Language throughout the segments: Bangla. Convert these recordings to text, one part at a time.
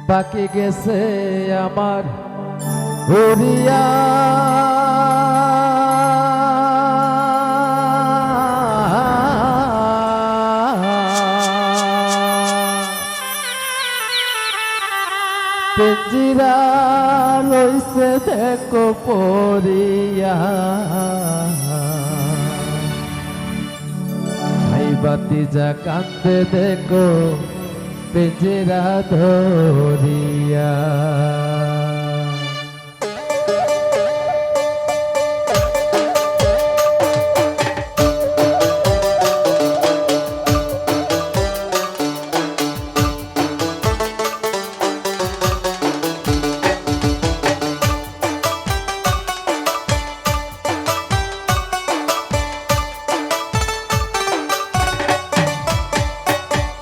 বাকি গেছে আমার উড়িয়া পিঞ্জিরা লইছে দেখো পড়িয়া ভাই বাতি যা কান্দে দেখো পিঞ্জিরা ধরিয়া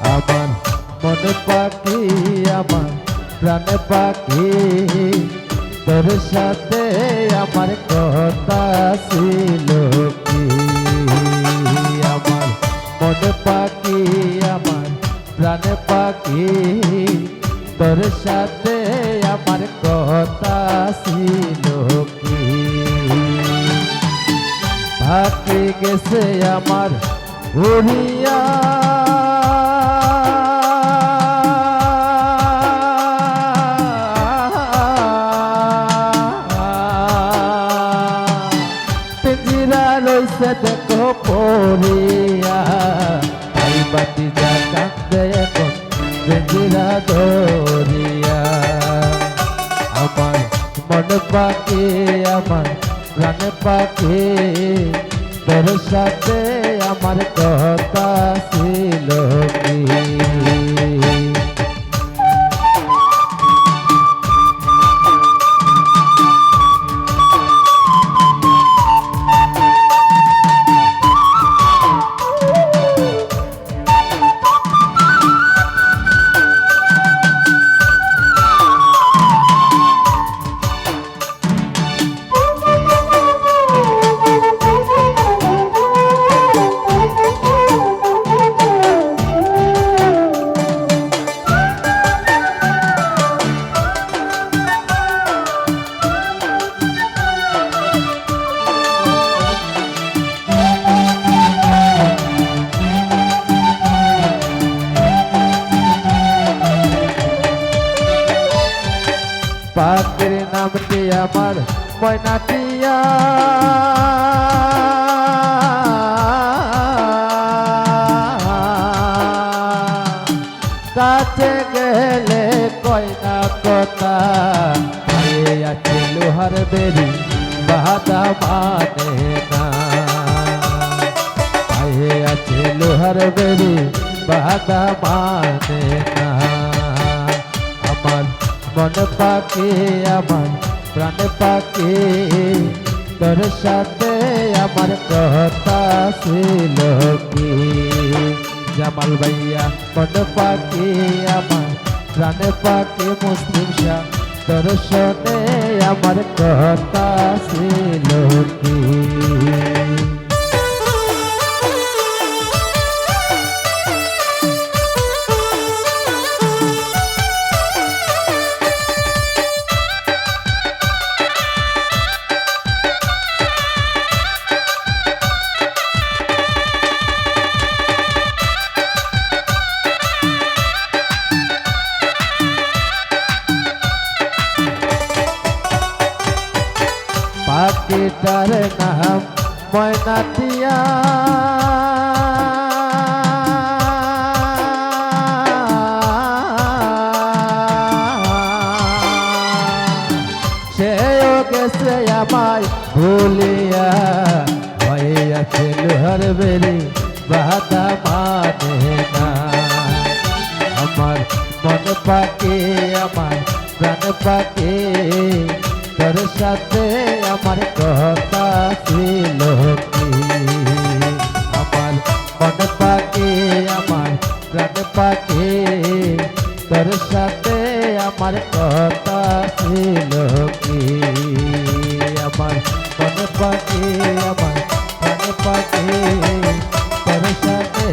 আমার মনে পাখি আমার প্রাণে পাখি তোর সাথে আমার কথা ছিল কি আমার মনে পাখি আমার প্রাণে পাখি তোর সাথে আমার কথা ছিল কি বাকি গেছে আমার উড়িয়া লইছে দেখো পড়িয়া ভাই বাতি যা কান্দে এখন পিঞ্জিরা ধরিয়া আমার মন পাখি আমার প্রাণ পাখি তোর সাথে আমার কথা ছিল কি পাখির নামটি আমার ময়নাটিয়া কাছে গেলে কয় না কথা আছে লোহার বেরি বাধা মানে না আছে লোহার বেরি বাধা মানে না আমার মন পাখি আমার প্রাণ পাখি তোর সাথে আমার কথা ছিল কি জামাল ভাইয়া মন পাখি আমার প্রাণ পাখি মুসলিম শাহ তোর সাথে আমার কথা ছিল কি পাখিটার নাম ময়নাটিয়া সেও গেছে আমায় ভুলিয়া হইয়াছে লোহার বেরি বাধা মানে না আমার মন পাখি আমার প্রাণ পাখি তোর সাথে আমার কথা ছিল কি আমার মন পাখি আমার প্রাণ পাখি তোর সাথে আমার কথা ছিল কি আমার মন পাখি আমার প্রাণ পাখি তোর সাথে